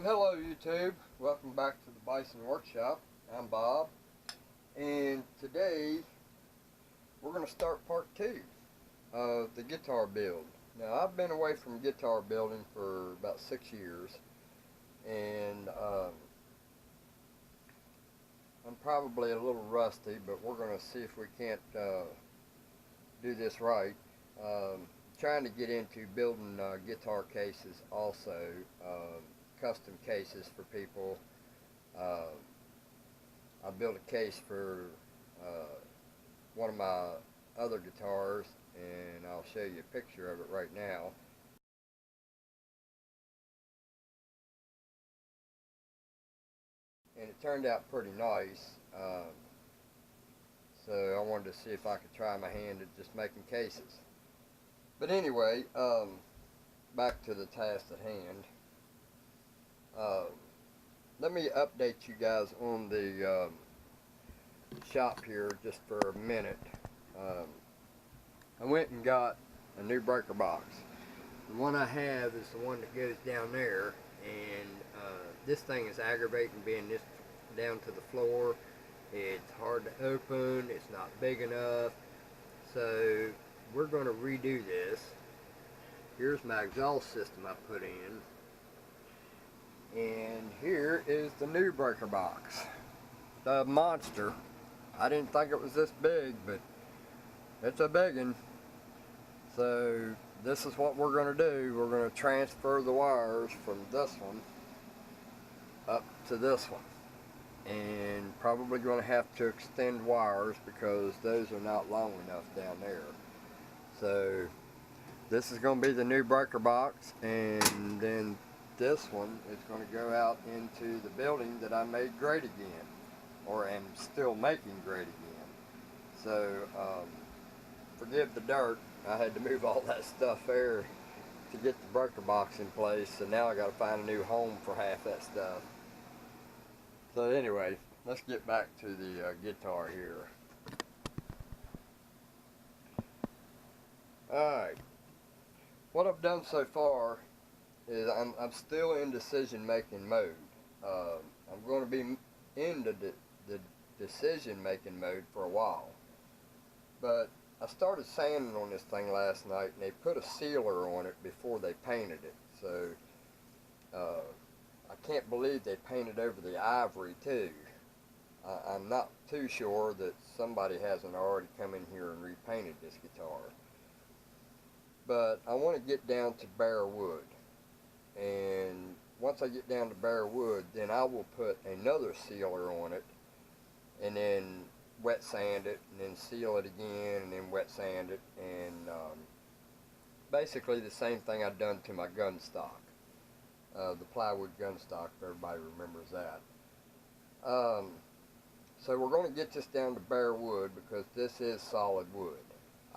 Hello YouTube. Welcome back to the Bison Workshop. I'm Bob, and today we're going to start part 2 of the guitar build. Now, I've been away from guitar building for about 6 years, and I'm probably a little rusty, but we're going to see if we can't do this right. Trying to get into building guitar cases also, custom cases for people. I built a case for one of my other guitars, and I'll show you a picture of it right now. And it turned out pretty nice, so I wanted to see if I could try my hand at just making cases. But anyway, back to the task at hand. Let me update you guys on the shop here just for a minute. I went and got a new breaker box. The one I have is the one that goes down there, and this thing is aggravating being this down to the floor. It's hard to open, it's not big enough, so we're going to redo this. Here's my exhaust system I put in, and here is the new breaker box, the monster. I didn't think it was this big, but it's a big one. So this is what we're going to do. We're going to transfer the wires from this one up to this one, and probably going to have to extend wires because those are not long enough down there. So this is going to be the new breaker box, and then this one is going to go out into the building that I made great again, or am still making great again. So forgive the dirt. I had to move all that stuff there to get the breaker box in place, so now I got to find a new home for half that stuff. So anyway, let's get back to the guitar here. Alright, what I've done so far is I'm still in decision making mode. I'm going to be in the decision making mode for a while, but I started sanding on this thing last night, and they put a sealer on it before they painted it. So I can't believe they painted over the ivory too. I'm not too sure that somebody hasn't already come in here and repainted this guitar. But I want to get down to bare wood, and once I get down to bare wood, then I will put another sealer on it, and then wet sand it, and then seal it again, and then wet sand it, and basically the same thing I've done to my gun stock, the plywood gun stock, if everybody remembers that. So we're going to get this down to bare wood because this is solid wood.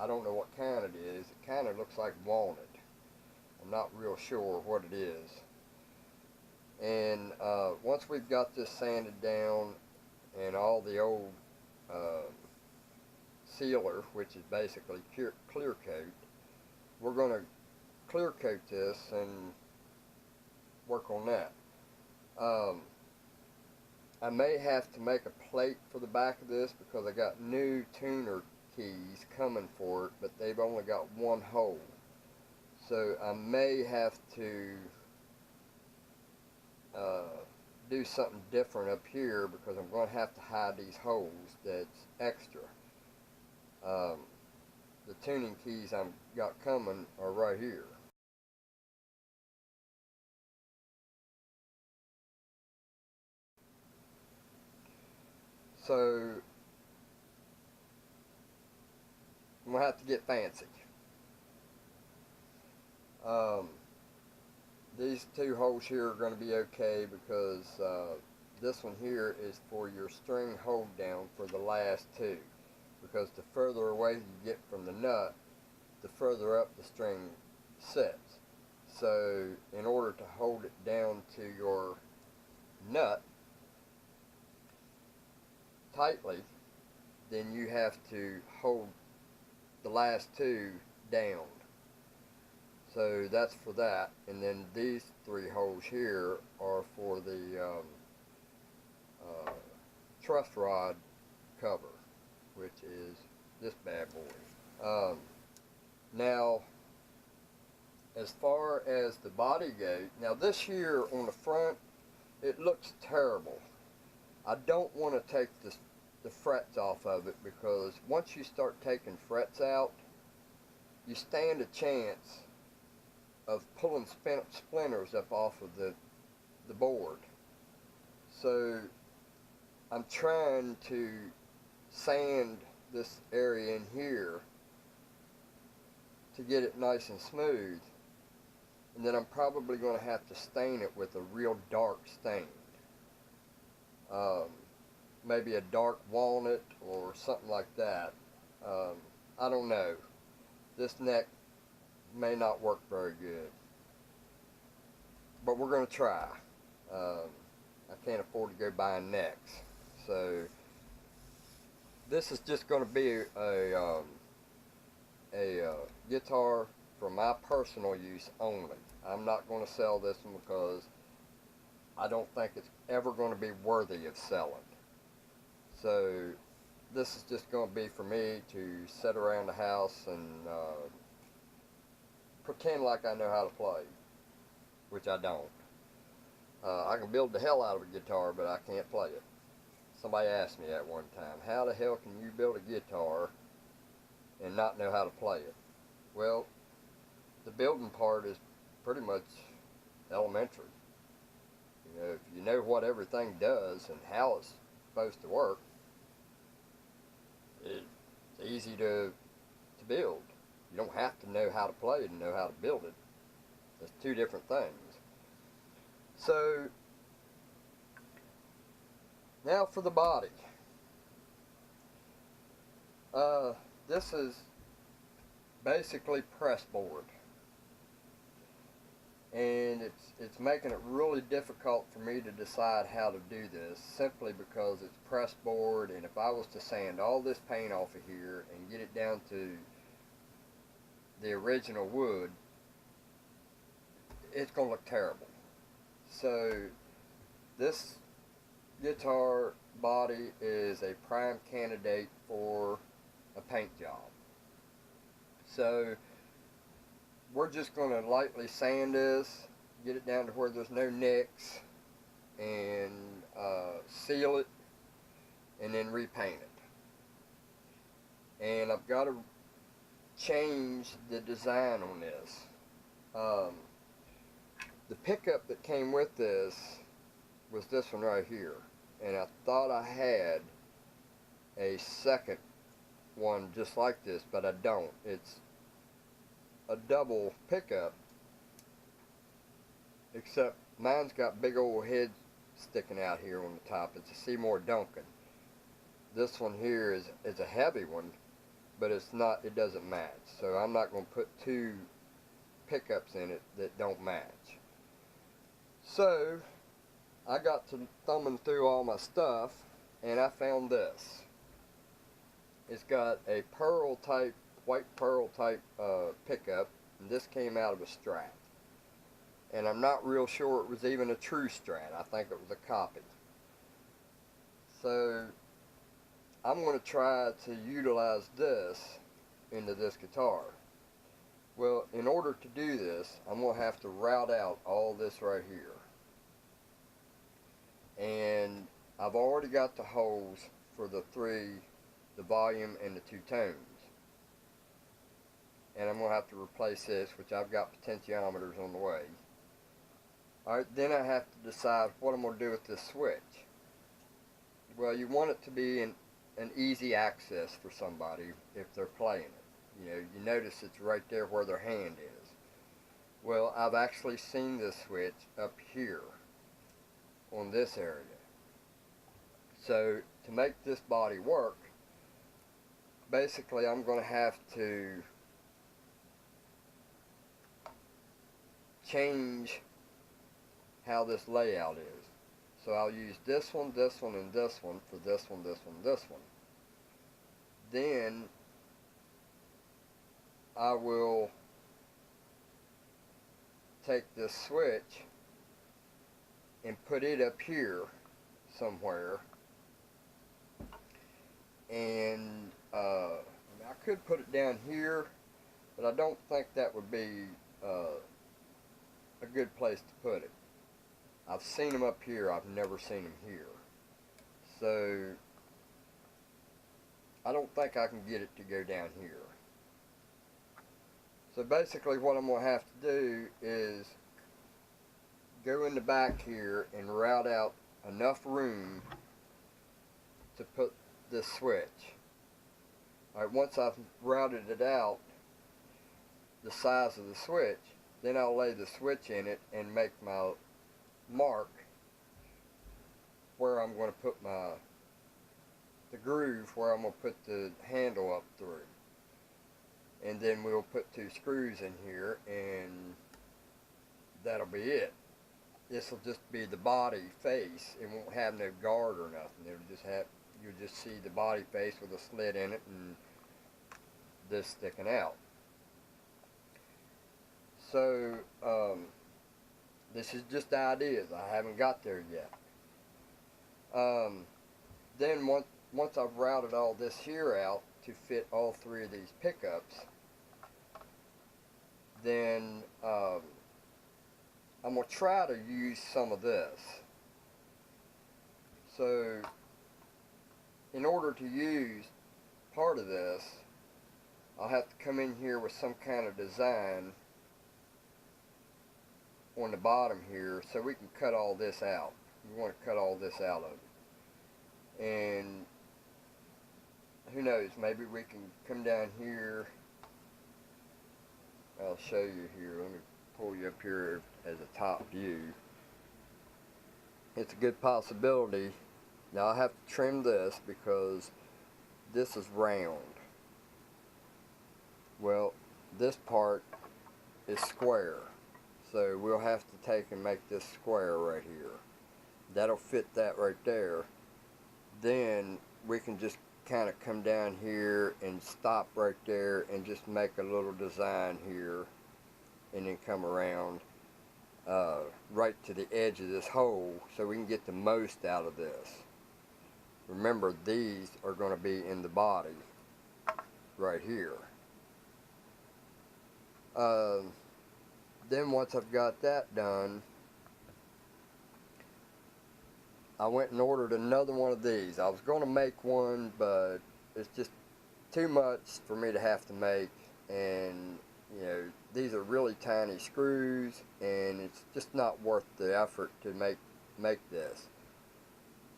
I don't know what kind it is. It kind of looks like walnut. I'm not real sure what it is. And once we've got this sanded down and all the old sealer, which is basically clear coat, we're going to clear coat this and work on that. I may have to make a plate for the back of this because I got new tuner keys coming for it, but they've only got one hole. So I may have to do something different up here because I'm going to have to hide these holes that's extra. The tuning keys I've got coming are right here. So I'm going to have to get fancy. These two holes here are going to be okay because this one here is for your string hold down for the last two, because the further away you get from the nut, the further up the string sits. So in order to hold it down to your nut tightly, then you have to hold the last two down. So that's for that. And then these 3 holes here are for the uh, truss rod cover, which is this bad boy. Now, as far as the body gate, now this here on the front, it looks terrible. I don't want to take the frets off of it, because once you start taking frets out, you stand a chance of pulling splinters up off of the board. So I'm trying to sand this area in here to get it nice and smooth, and then I'm probably going to have to stain it with a real dark stain. Maybe a dark walnut or something like that. I don't know. This neck may not work very good, but we're going to try. I can't afford to go buying necks, so this is just going to be a guitar for my personal use only. I'm not going to sell this one because I don't think it's ever going to be worthy of selling. So this is just going to be for me to sit around the house and pretend like I know how to play, which I don't. I can build the hell out of a guitar, but I can't play it. Somebody asked me that one time, how the hell can you build a guitar and not know how to play it? Well, the building part is pretty much elementary. You know, if you know what everything does and how it's supposed to work, it's easy to build. You don't have to know how to play it and know how to build it. It's 2 different things. So now for the body. This is basically press board, and it's making it really difficult for me to decide how to do this, simply because it's press board, and if I was to sand all this paint off of here and get it down to the original wood, it's going to look terrible. So this guitar body is a prime candidate for a paint job. So we're just going to lightly sand this, get it down to where there's no nicks, and seal it, and then repaint it. And I've got to change the design on this. The pickup that came with this was this one right here, and I thought I had a second one just like this, but I don't. It's a double pickup, except mine's got big old heads sticking out here on the top. It's a Seymour Duncan. This one here is a heavy one, but it's not, it doesn't match. So I'm not going to put 2 pickups in it that don't match. So I got to thumbing through all my stuff, and I found this. It's got a pearl type, white pearl type pickup, and this came out of a Strat. And I'm not real sure it was even a true Strat. I think it was a copy. So I'm going to try to utilize this into this guitar. Well, in order to do this, I'm going to have to route out all this right here. And I've already got the holes for the volume and the 2 tones. And I'm going to have to replace this, which I've got potentiometers on the way. Alright, then I have to decide what I'm going to do with this switch. Well, you want it to be an easy access for somebody if they're playing it. You know, you notice it's right there where their hand is. Well, I've actually seen this switch up here on this area. So to make this body work, basically I'm going to have to change how this layout is. So I'll use this one, and this one for this one, this one, this one. Then I will take this switch and put it up here somewhere. And I could put it down here, but I don't think that would be a good place to put it. I've seen them up here, I've never seen them here. So I don't think I can get it to go down here. So basically what I'm going to have to do is go in the back here and route out enough room to put this switch. Alright, once I've routed it out the size of the switch, then I'll lay the switch in it and make my mark where I'm going to put the groove where I'm going to put the handle up through. And then we'll put 2 screws in here and that'll be it. This will just be the body face. It won't have no guard or nothing. It'll just have, you'll just see the body face with a slit in it and this sticking out. So this is just ideas. I haven't got there yet. Then once I've routed all this here out to fit all 3 of these pickups, then I'm going to try to use some of this. So in order to use part of this, I'll have to come in here with some kind of design on the bottom here so we can cut all this out. We want to cut all this out of it. And who knows, maybe we can come down here. I'll show you here. Let me pull you up here as a top view. It's a good possibility. Now I have to trim this because this is round. Well, this part is square. So we'll have to take and make this square right here. That'll fit that right there. Then we can just kind of come down here and stop right there and just make a little design here and then come around right to the edge of this hole so we can get the most out of this. Remember, these are going to be in the body right here. Then once I've got that done, I went and ordered another one of these. I was going to make one, but it's just too much for me to have to make, and you know, these are really tiny screws and it's just not worth the effort to make this.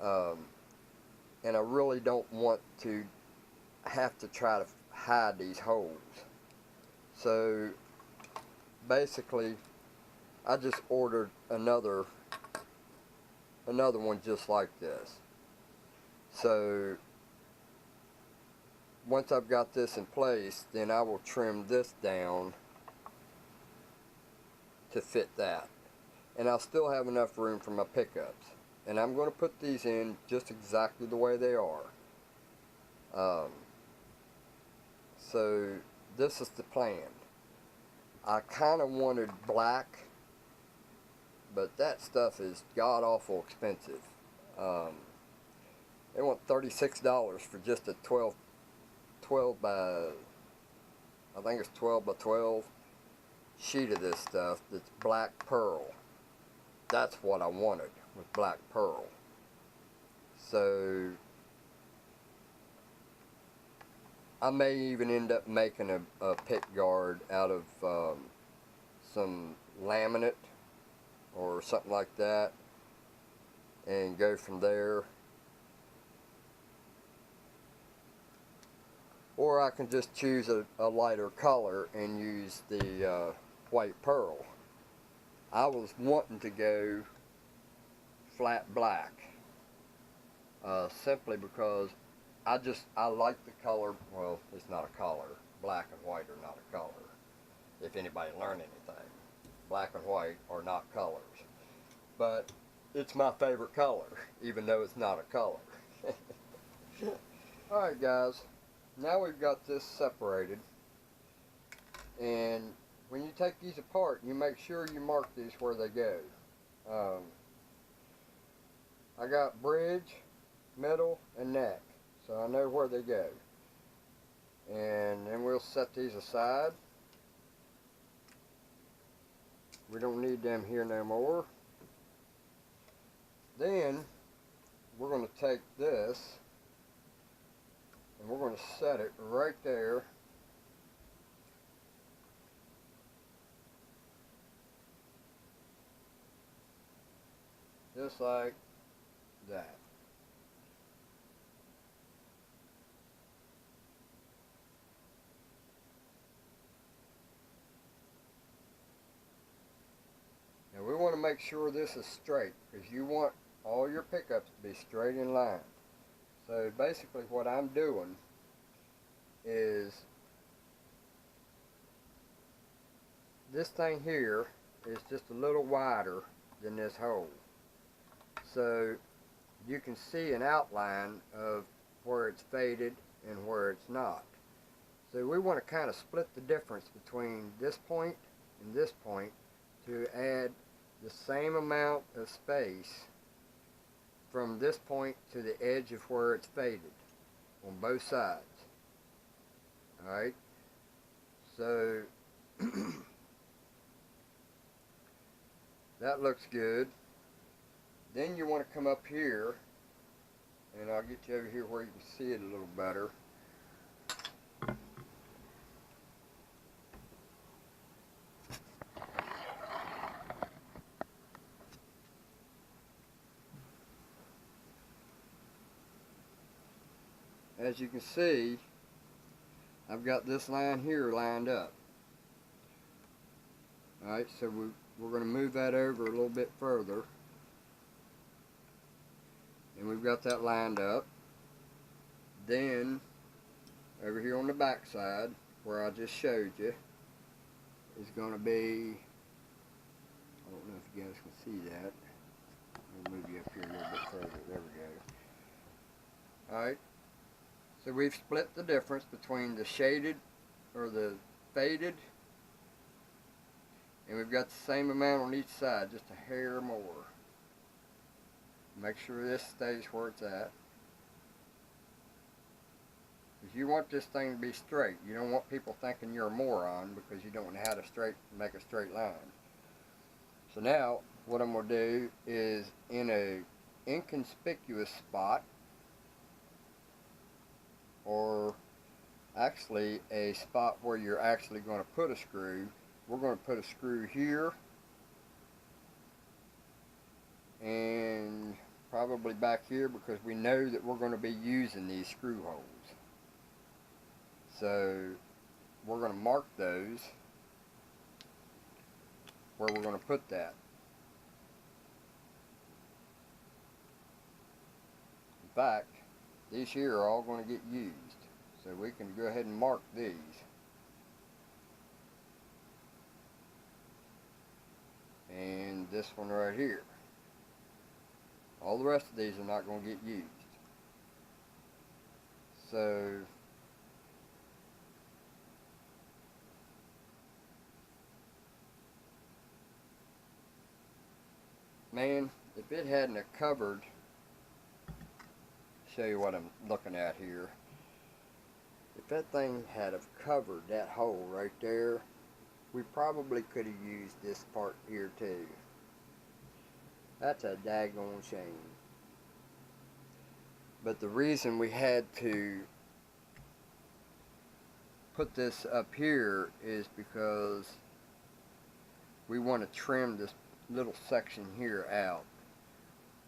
And I really don't want to have to try to hide these holes. So basically I just ordered another one just like this. So once I've got this in place, then I will trim this down to fit that. And I'll still have enough room for my pickups. And I'm going to put these in just exactly the way they are. So this is the plan. I kind of wanted black, but that stuff is god-awful expensive. They want $36 for just a 12 by, I think it's 12 by 12 sheet of this stuff that's black pearl. That's what I wanted, with black pearl. So I may even end up making a pick guard out of some laminate or something like that and go from there. Or I can just choose a lighter color and use the white pearl. I was wanting to go flat black simply because I like the color. Well, it's not a color. Black and white are not a color. If anybody learned anything, black and white are not colors. But it's my favorite color, even though it's not a color. Alright guys, now we've got this separated, and when you take these apart, you make sure you mark these where they go. I got bridge, middle, and neck, so I know where they go. And then we'll set these aside. We don't need them here no more. Then we're going to take this and we're going to set it right there. Just like that. Now we want to make sure this is straight, because you want all your pickups to be straight in line. So basically what I'm doing is this thing here is just a little wider than this hole. So you can see an outline of where it's faded and where it's not. So we want to kind of split the difference between this point and this point to add the same amount of space from this point to the edge of where it's faded on both sides. Alright, so that looks good. Then you want to come up here, and I'll get you over here where you can see it a little better. As you can see, I've got this line here lined up. Alright, so we're going to move that over a little bit further. And we've got that lined up. Then, over here on the back side, where I just showed you, is going to be, I don't know if you guys can see that. I'll move you up here a little bit further. There we go. Alright. So we've split the difference between the shaded or the faded, and we've got the same amount on each side, just a hair more. Make sure this stays where it's at. Because you want this thing to be straight. You don't want people thinking you're a moron because you don't know how to make a straight line. So now what I'm going to do is, in a inconspicuous spot, or actually a spot where you're actually going to put a screw, we're going to put a screw here and probably back here, because we know that we're going to be using these screw holes. So we're going to mark those where we're going to put that. In fact, these here are all going to get used, so we can go ahead and mark these. And this one right here. All the rest of these are not going to get used. So man, if it hadn't have covered, show you what I'm looking at here. If that thing had have covered that hole right there, we probably could have used this part here too. That's a daggone shame. But the reason we had to put this up here is because we want to trim this little section here out.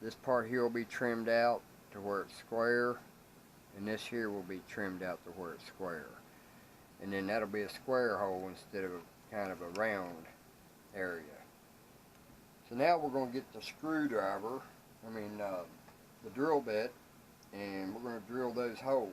This part here will be trimmed out to where it's square, and this here will be trimmed out to where it's square. And then that'll be a square hole instead of kind of a round area. So now we're going to get the screwdriver, the drill bit, and we're going to drill those holes.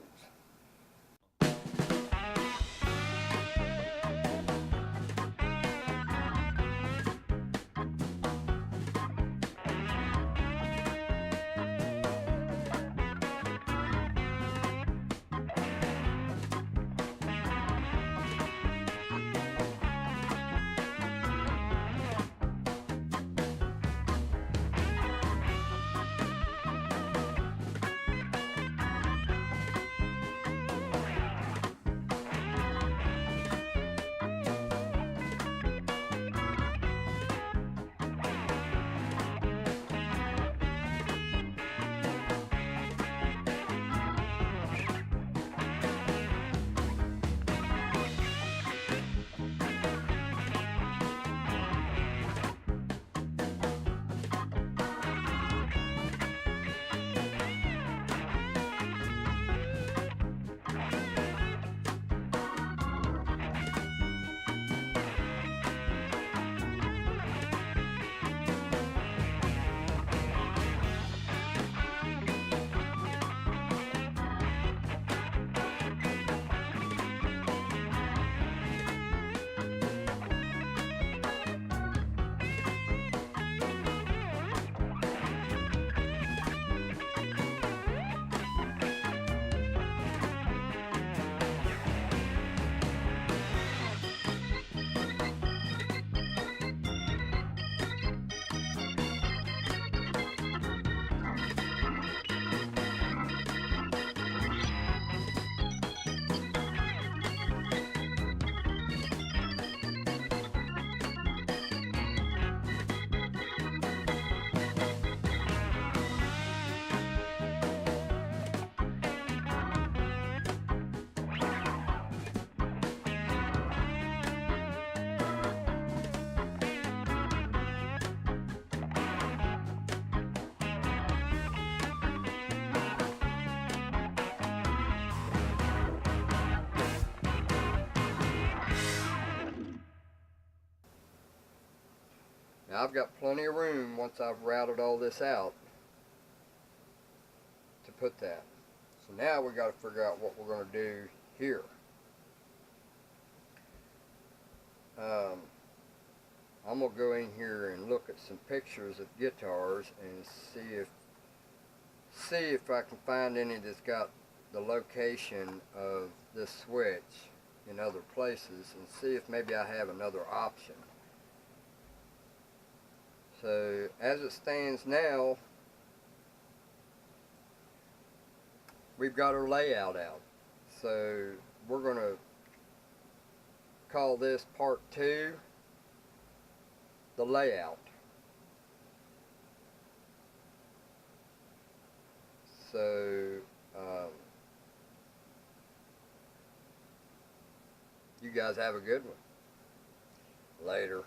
Now I've got plenty of room once I've routed all this out to put that. So now we got to figure out what we're going to do here. I'm going to go in here and look at some pictures of guitars and see if I can find any that's got the location of this switch in other places, and see if maybe I have another option. So as it stands now, we've got our layout out. So we're going to call this part 2, the layout. So you guys have a good one. Later.